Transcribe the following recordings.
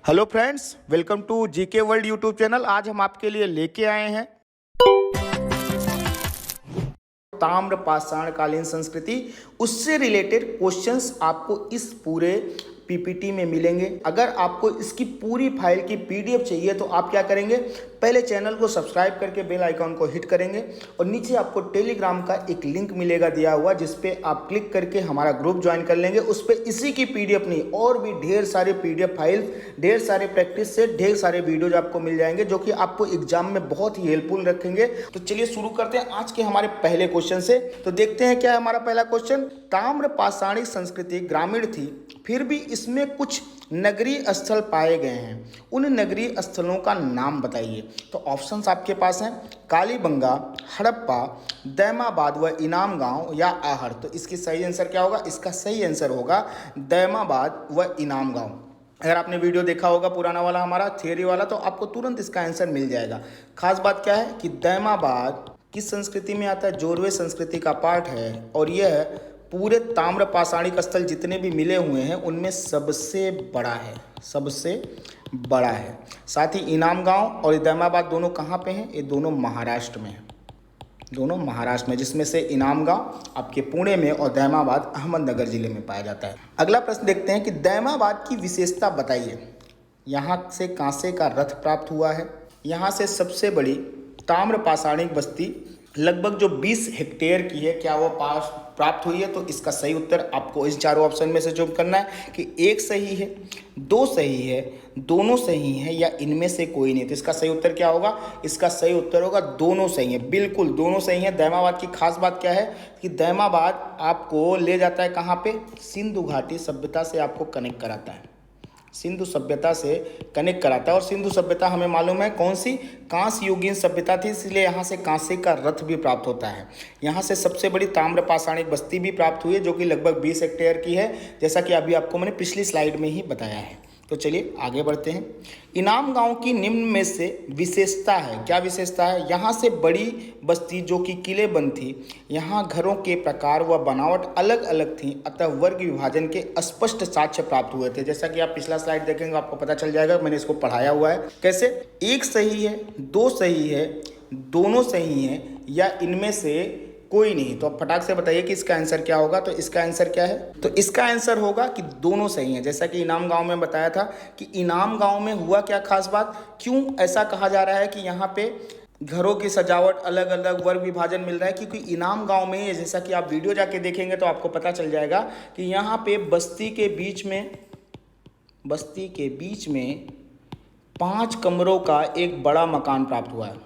Hello friends, welcome to GK world YouTube channel. आज हम आपके लिए लेके आए हैं ताम्र पाषाण कालीन संस्कृति, उससे रिलेटेड क्वेश्चंस आपको इस पूरे पीपीटी में मिलेंगे। अगर आपको इसकी पूरी फाइल की पीडीएफ चाहिए तो आप क्या करेंगे, पहले चैनल को सब्सक्राइब करके बेल आइकॉन को हिट करेंगे और नीचे आपको टेलीग्राम का एक लिंक मिलेगा दिया हुआ, जिस पे आप क्लिक करके हमारा ग्रुप ज्वाइन कर लेंगे। उस पर इसी की पीडीएफ नहीं और भी ढेर सारे पीडीएफ फाइल, ढेर सारे प्रैक्टिस से ढेर सारे वीडियोज आपको मिल जाएंगे, जो कि आपको एग्जाम में बहुत ही हेल्पफुल रखेंगे। तो चलिए शुरू करते हैं आज के हमारे पहले क्वेश्चन से। तो देखते हैं क्या है हमारा पहला क्वेश्चन। ताम्र पाषाणिक संस्कृति ग्रामीण थी, फिर भी इसमें कुछ नगरीय स्थल पाए गए हैं। उन नगरीय स्थलों का नाम बताइए। तो ऑप्शंस आपके पास हैं कालीबंगा, हड़प्पा, दैमाबाद व इनाम गांव या आहर। तो इसकी सही आंसर क्या होगा? इसका सही आंसर होगा दैमाबाद व इनाम गांव। अगर आपने वीडियो देखा होगा पुराना वाला हमारा थियरी वाला, तो आपको तुरंत इसका आंसर मिल जाएगा। खास बात क्या है कि दैमाबाद किस संस्कृति में आता है? जोरवे संस्कृति का पार्ट है और यह पूरे ताम्र पाषाणिक स्थल जितने भी मिले हुए हैं उनमें सबसे बड़ा है, सबसे बड़ा है। साथ ही इनाम गांव और दैमाबाद दोनों कहाँ पे हैं? ये दोनों महाराष्ट्र में हैं, दोनों महाराष्ट्र में, जिसमें से इनाम गांव आपके पुणे में और दैमाबाद अहमदनगर जिले में पाया जाता है। अगला प्रश्न देखते हैं कि दैमाबाद की विशेषता बताइए। यहाँ से कांसे का रथ प्राप्त हुआ है। यहाँ से सबसे बड़ी ताम्र पाषाणिक बस्ती लगभग जो 20 हेक्टेयर की है, क्या वो पास प्राप्त हुई है? तो इसका सही उत्तर आपको इन चारों ऑप्शन में से जो करना है कि एक सही है, दो सही है, दोनों सही है या इनमें से कोई नहीं। तो इसका सही उत्तर क्या होगा? इसका सही उत्तर होगा दोनों सही है, बिल्कुल दोनों सही है। दैमाबाद की खास बात क्या है कि दैमाबाद आपको ले जाता है कहाँ पे? सिंधु घाटी सभ्यता से आपको कनेक्ट कराता है, सिंधु सभ्यता से कनेक्ट कराता है। और सिंधु सभ्यता हमें मालूम है कौन सी? कांस्य युगीन सभ्यता थी, इसलिए यहाँ से कांसे का रथ भी प्राप्त होता है। यहाँ से सबसे बड़ी ताम्र पाषाणिक बस्ती भी प्राप्त हुई है, जो कि लगभग 20 हेक्टेयर की है, जैसा कि अभी आपको मैंने पिछली स्लाइड में ही बताया है। तो चलिए आगे बढ़ते हैं। इनाम गांव की निम्न में से विशेषता है। क्या विशेषता है? यहाँ से बड़ी बस्ती जो कि किलेबंद थी, यहाँ घरों के प्रकार व बनावट अलग अलग थी, अतः वर्ग विभाजन के स्पष्ट साक्ष्य प्राप्त हुए थे। जैसा कि आप पिछला स्लाइड देखेंगे आपको पता चल जाएगा, मैंने इसको पढ़ाया हुआ है। कैसे? एक सही है, दो सही है, दोनों सही है या इनमें से कोई नहीं। तो आप फटाक से बताइए कि इसका आंसर क्या होगा। तो इसका आंसर क्या है? तो इसका आंसर होगा कि दोनों सही हैं। जैसा कि इनाम गांव में बताया था कि इनाम गांव में हुआ क्या खास बात, क्यों ऐसा कहा जा रहा है कि यहाँ पे घरों की सजावट अलग अलग, वर्ग विभाजन मिल रहा है? क्योंकि इनाम गांव में, जैसा कि आप वीडियो जाके देखेंगे तो आपको पता चल जाएगा कि यहाँ पे बस्ती के बीच में 5 कमरों का एक बड़ा मकान प्राप्त हुआ है।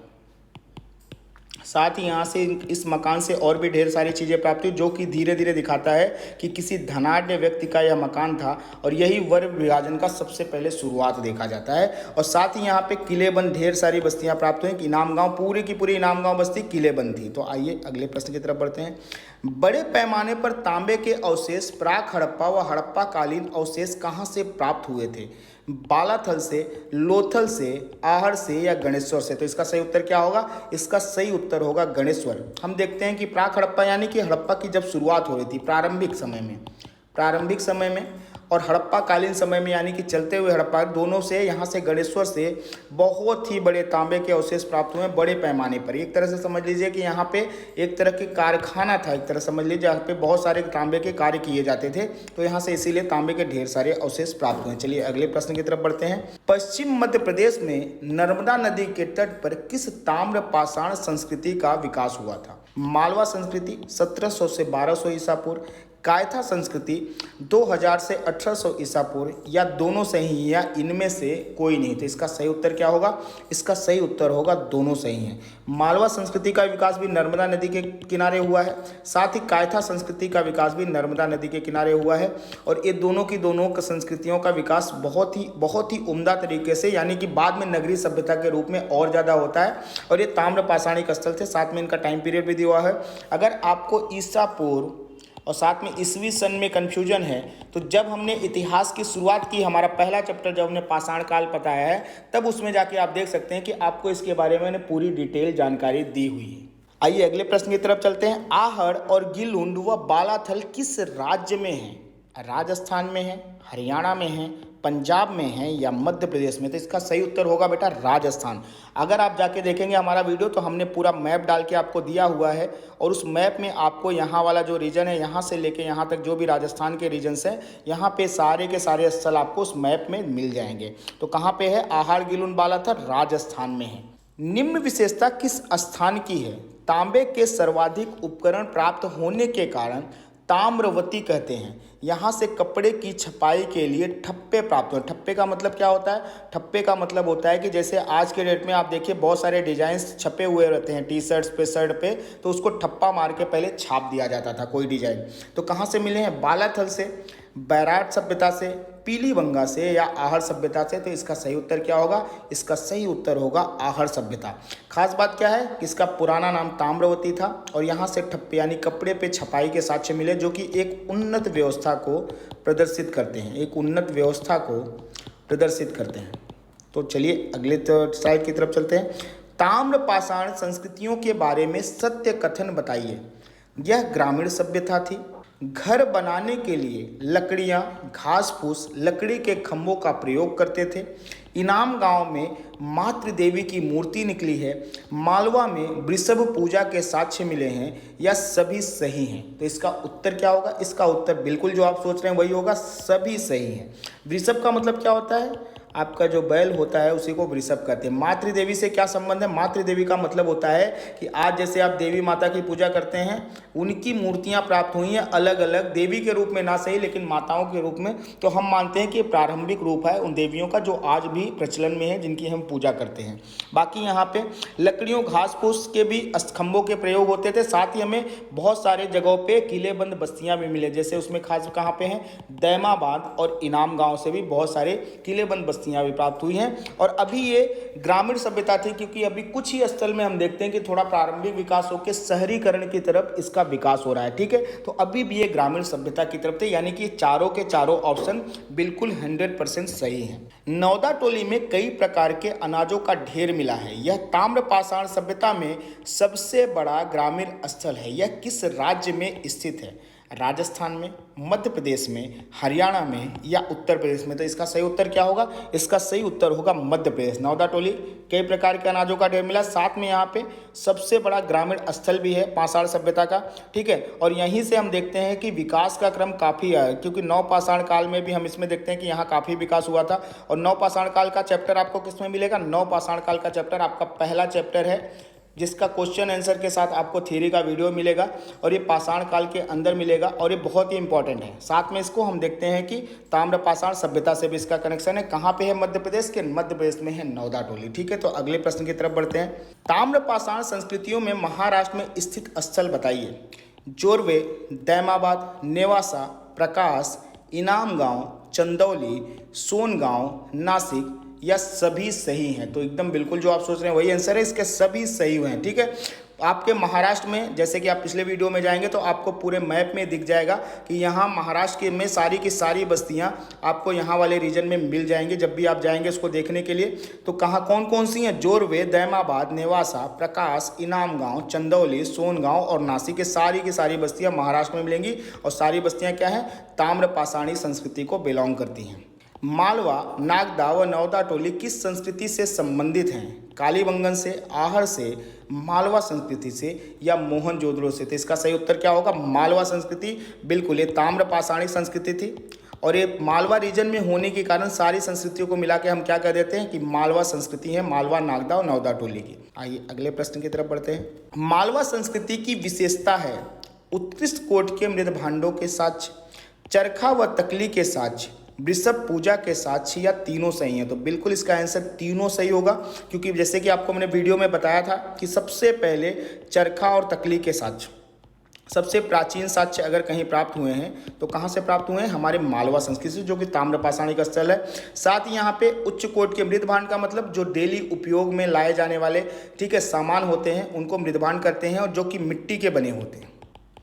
साथ ही यहाँ से इस मकान से और भी ढेर सारी चीज़ें प्राप्त हुई, जो कि धीरे धीरे दिखाता है कि किसी धनाढ्य व्यक्ति का यह मकान था और यही वर्ग विभाजन का सबसे पहले शुरुआत देखा जाता है। और साथ ही यहाँ पे किलेबंद ढेर सारी बस्तियाँ प्राप्त हुई। इनाम गांव पूरी की पूरी इनाम गांव बस्ती किलेबंद थी। तो आइए अगले प्रश्न की तरफ बढ़ते हैं। बड़े पैमाने पर तांबे के अवशेष प्राक हड़प्पा व हड़प्पा कालीन अवशेष कहाँ से प्राप्त हुए थे? बालाथल से, लोथल से, आहर से या गणेश्वर से? तो इसका सही उत्तर क्या होगा? इसका सही उत्तर होगा गणेश्वर। हम देखते हैं कि प्राक हड़प्पा यानी कि हड़प्पा की जब शुरुआत हो रही थी प्रारंभिक समय में और हड़प्पा कालीन समय में यानी कि चलते हुए हड़प्पा, दोनों से यहाँ से गणेश्वर से बहुत ही बड़े तांबे के अवशेष प्राप्त हुए हैं बड़े पैमाने पर। एक तरह से समझ लीजिए कि यहाँ पे एक तरह के कारखाना था, एक तरह समझ लीजिए जहाँ पे बहुत सारे तांबे के कार्य किए जाते थे, तो यहाँ से इसीलिए तांबे के ढेर सारे अवशेष प्राप्त हुए। चलिए अगले प्रश्न की तरफ बढ़ते हैं। पश्चिम मध्य प्रदेश में नर्मदा नदी के तट पर किस ताम्र पाषाण संस्कृति का विकास हुआ था? मालवा संस्कृति 1700 से 1200 ईसा पूर्व, कायथा संस्कृति 2000 से 1800 ईसा पूर्व या दोनों सही या इनमें से कोई नहीं। तो इसका सही उत्तर क्या होगा? इसका सही उत्तर होगा दोनों सही हैं। मालवा संस्कृति का विकास भी नर्मदा नदी के किनारे हुआ है, साथ ही कायथा संस्कृति का विकास भी नर्मदा नदी के किनारे हुआ है। और ये दोनों संस्कृतियों का विकास बहुत ही उम्दा तरीके से, यानी कि बाद में नगरीय सभ्यता के रूप में और ज़्यादा होता है। और ये ताम्र पाषाणिक स्थल थे, साथ में इनका टाइम पीरियड भी दिया हुआ है। अगर आपको ईसा पूर्व और साथ में ईस्वी सन में कन्फ्यूजन है, तो जब हमने इतिहास की शुरुआत की, हमारा पहला चैप्टर जब हमने पाषाण काल बताया है, तब उसमें जाके आप देख सकते हैं कि आपको इसके बारे में पूरी डिटेल जानकारी दी हुई है। आइए अगले प्रश्न की तरफ चलते हैं। आहड़ और गिलुंड व बालाथल किस राज्य में है? राजस्थान में है, हरियाणा में है, पंजाब में है या मध्य प्रदेश में, तो इसका सही उत्तर होगा बेटा राजस्थान। अगर आप जाके देखेंगे हमारा वीडियो तो हमने पूरा मैप डाल के आपको दिया हुआ है और उस मैप में आपको यहाँ वाला जो रीजन है, यहाँ से लेके यहाँ तक जो भी राजस्थान के रीजन्स हैं, यहाँ पे सारे के सारे स्थल आपको उस मैप में मिल जाएंगे। तो कहाँ पे है? आहाड़ गिलुन बालाथर राजस्थान में है। निम्न विशेषता किस स्थान की है? तांबे के सर्वाधिक उपकरण प्राप्त होने के कारण ताम्रवती कहते हैं। यहाँ से कपड़े की छपाई के लिए ठप्पे प्राप्त हुए। ठप्पे का मतलब क्या होता है? ठप्पे का मतलब होता है कि जैसे आज के डेट में आप देखिए बहुत सारे डिजाइन्स छपे हुए रहते हैं टी शर्ट्स पे, शर्ट पे, तो उसको ठप्पा मार के पहले छाप दिया जाता था कोई डिजाइन। तो कहाँ से मिले हैं? बालाथल से, बैराट सभ्यता से, पीलीबंगा से या आहड़ सभ्यता से। तो इसका सही उत्तर क्या होगा? इसका सही उत्तर होगा आहड़ सभ्यता। खास बात क्या है कि इसका पुराना नाम ताम्रवती था और यहाँ से ठप्पे यानी कपड़े पे छपाई के साक्ष्य मिले, जो कि एक उन्नत व्यवस्था को प्रदर्शित करते हैं, एक उन्नत व्यवस्था को प्रदर्शित करते हैं। तो चलिए अगले स्लाइड की तरफ चलते हैं। ताम्र पाषाण संस्कृतियों के बारे में सत्य कथन बताइए। यह ग्रामीण सभ्यता थी। घर बनाने के लिए लकड़ियाँ, घास फूस, लकड़ी के खंभों का प्रयोग करते थे। इनाम गांव में मातृ देवी की मूर्ति निकली है। मालवा में वृषभ पूजा के साक्ष्य मिले हैं। या सभी सही हैं। तो इसका उत्तर क्या होगा? इसका उत्तर बिल्कुल जो आप सोच रहे हैं वही होगा, सभी सही हैं। वृषभ का मतलब क्या होता है? आपका जो बैल होता है उसी को वृषभ कहते हैं। मातृ देवी से क्या संबंध है? मातृ देवी का मतलब होता है कि आज जैसे आप देवी माता की पूजा करते हैं, उनकी मूर्तियां प्राप्त हुई हैं अलग अलग, देवी के रूप में ना सही लेकिन माताओं के रूप में। तो हम मानते हैं कि प्रारंभिक रूप है उन देवियों का जो आज भी प्रचलन में है, जिनकी हम पूजा करते हैं। बाकी यहाँ पे लकड़ियों, घास फूस के भी स्तंभों के प्रयोग होते थे। साथ ही हमें बहुत सारे जगहों पे किलेबंद बस्तियां भी मिले, जैसे उसमें खास कहाँ पे हैं? दैमाबाद और इनाम गांव से भी बहुत सारे किलेबंद बस्तियां भी प्राप्त हुई हैं। और अभी ये ग्रामीण सभ्यता थी, क्योंकि अभी कुछ ही स्थल में हम देखते हैं कि थोड़ा प्रारंभिक विकास होकर शहरीकरण की तरफ इसका विकास हो रहा है। ठीक है, तो अभी भी ये ग्रामीण सभ्यता की तरफ थे, यानी कि चारों के चारों ऑप्शन बिल्कुल 100% सही है। नौदा टोली में कई प्रकार के अनाजों का ढेर मिला है। यह ताम्र पाषाण सभ्यता में सबसे बड़ा ग्रामीण स्थल है। यह किस राज्य में स्थित है? राजस्थान में, मध्य प्रदेश में, हरियाणा में या उत्तर प्रदेश में? तो इसका सही उत्तर क्या होगा? इसका सही उत्तर होगा मध्य प्रदेश। नौदा टोली कई प्रकार के अनाजों का ढेर मिला, साथ में यहाँ पे सबसे बड़ा ग्रामीण स्थल भी है पाषाण सभ्यता का। ठीक है, और यहीं से हम देखते हैं कि विकास का क्रम काफ़ी है, क्योंकि नव पाषाण काल में भी हम इसमें देखते हैं कि यहाँ काफ़ी विकास हुआ था। और नव पाषाण काल का चैप्टर आपको किस में मिलेगा? नव पाषाण काल का चैप्टर आपका पहला चैप्टर है, जिसका क्वेश्चन आंसर के साथ आपको थ्योरी का वीडियो मिलेगा और ये पाषाण काल के अंदर मिलेगा और ये बहुत ही इंपॉर्टेंट है। साथ में इसको हम देखते हैं कि ताम्र पाषाण सभ्यता से भी इसका कनेक्शन है। कहाँ पे है? मध्य प्रदेश के, मध्य प्रदेश में है नौदा टोली। ठीक है, तो अगले प्रश्न की तरफ बढ़ते हैं। ताम्र पाषाण संस्कृतियों में महाराष्ट्र में स्थित स्थल बताइए। जोरवे, दैमाबाद, नेवासा, प्रकाश, इनाम गांव, चंदौली, सोनगांव, नासिक या सभी सही हैं? तो एकदम बिल्कुल जो आप सोच रहे हैं वही आंसर है, इसके सभी सही हुए हैं। ठीक है, आपके महाराष्ट्र में जैसे कि आप पिछले वीडियो में जाएंगे तो आपको पूरे मैप में दिख जाएगा कि यहाँ महाराष्ट्र में सारी की सारी बस्तियाँ आपको यहाँ वाले रीजन में मिल जाएंगी जब भी आप जाएंगे इसको देखने के लिए। तो कहाँ कौन कौन सी हैं? जोरवे, दैमाबाद, नेवासा, प्रकाश, इनाम गाँव, चंदौली, सोनगांव और नासिक के सारी की सारी बस्तियाँ महाराष्ट्र में मिलेंगी। और सारी बस्तियाँ क्या हैं? ताम्र पाषाणी संस्कृति को बिलोंग करती हैं। मालवा, नागदा व नौदा टोली किस संस्कृति से संबंधित हैं? कालीबंगन से, आहड़ से, मालवा संस्कृति से या मोहनजोदड़ो से? तो इसका सही उत्तर क्या होगा? मालवा संस्कृति। बिल्कुल, ये ताम्र पाषाणी संस्कृति थी और ये मालवा रीजन में होने के कारण सारी संस्कृतियों को मिला के हम क्या कह देते हैं कि मालवा संस्कृति है, मालवा, नागदा और नौदा टोली की। आइए अगले प्रश्न की तरफ बढ़ते हैं। मालवा संस्कृति की विशेषता है उत्कृष्ट कोट के मृद भांडों के साक्ष्य, चरखा व तकली के साक्ष्य, वृषभ पूजा के साक्ष्य या तीनों सही हैं? तो बिल्कुल इसका आंसर तीनों सही होगा, क्योंकि जैसे कि आपको मैंने वीडियो में बताया था कि सबसे पहले चरखा और तकली के साक्ष्य, सबसे प्राचीन साक्ष्य अगर कहीं प्राप्त हुए हैं तो कहाँ से प्राप्त हुए हैं? हमारे मालवा संस्कृति से, जो कि ताम्र पाषाणी का स्थल है। साथ ही यहाँ पे उच्च कोट के मृदभांड का मतलब जो डेली उपयोग में लाए जाने वाले, ठीक है, सामान होते हैं उनको मृदभांड करते हैं, और जो कि मिट्टी के बने होते हैं,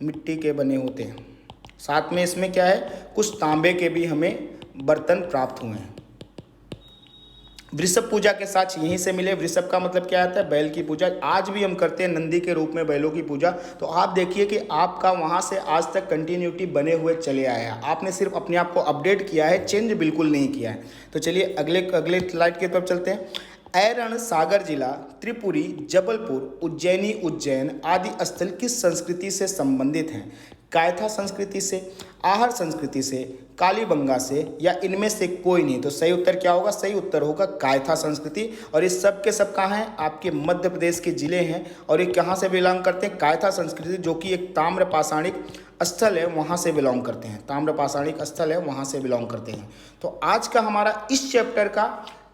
मिट्टी के बने होते हैं। साथ में इसमें क्या है? कुछ तांबे के भी हमें बर्तन प्राप्त हुए हैं। वृषभ पूजा के साथ यहीं से मिले। वृषभ का मतलब क्या आता है? बैल की पूजा। आज भी हम करते हैं नंदी के रूप में बैलों की पूजा। तो आप देखिए कि आपका वहाँ से आज तक कंटिन्यूटी बने हुए चले आया है। आपने सिर्फ अपने आप को अपडेट किया है, चेंज बिल्कुल नहीं किया है। तो चलिए अगले स्लाइड की तरफ चलते हैं। ऐरण सागर जिला, त्रिपुरी, जबलपुर, उज्जैनी, उज्जैन आदि स्थल किस संस्कृति से संबंधित हैं? कायथा संस्कृति से, आहर संस्कृति से, कालीबंगा से, या इनमें से कोई नहीं। तो सही उत्तर क्या होगा? सही उत्तर होगा कायथा संस्कृति। और ये सब के सब कहाँ हैं? आपके मध्य प्रदेश के जिले हैं। और ये कहाँ से बिलोंग करते हैं? कायथा संस्कृति, जो कि एक ताम्र पाषाणिक स्थल है, वहाँ से बिलोंग करते हैं। ताम्र पाषाणिक स्थल है, वहाँ से बिलोंग करते हैं। तो आज का हमारा इस चैप्टर का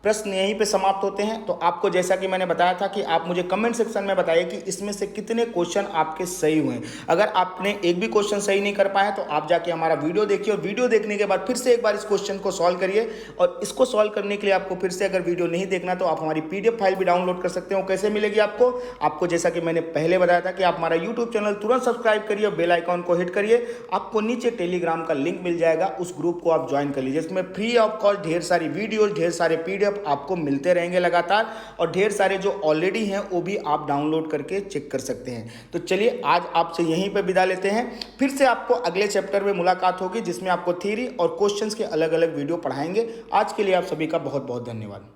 प्रश्न यहीं पे समाप्त होते हैं। तो आपको जैसा कि मैंने बताया था कि आप मुझे कमेंट सेक्शन में बताइए कि इसमें से कितने क्वेश्चन आपके सही हुए। अगर आपने एक भी क्वेश्चन सही नहीं कर पाए तो आप जाके हमारा वीडियो देखिए, और वीडियो देखने के बाद फिर से एक बार इस क्वेश्चन को सॉल्व करिए। और इसको सॉल्व करने के लिए आपको फिर से, अगर वीडियो नहीं देखना तो आप हमारी PDF फाइल भी डाउनलोड कर सकते हो। कैसे मिलेगी आपको जैसा कि मैंने पहले बताया था कि आप हमारा यूट्यूब चैनल तुरंत सब्सक्राइब करिए और बेल आइकॉन को हिट करिए। आपको नीचे टेलीग्राम का लिंक मिल जाएगा, उस ग्रुप को आप ज्वाइन कर लीजिए। इसमें फ्री ऑफ कॉस्ट ढेर सारी वीडियोज, ढेर सारे PDF आपको मिलते रहेंगे लगातार, और ढेर सारे जो ऑलरेडी हैं वो भी आप डाउनलोड करके चेक कर सकते हैं। तो चलिए आज आपसे यहीं पर विदा लेते हैं। फिर से आपको अगले चैप्टर में मुलाकात होगी, जिसमें आपको थ्योरी और क्वेश्चंस के अलग अलग वीडियो पढ़ाएंगे। आज के लिए आप सभी का बहुत बहुत धन्यवाद।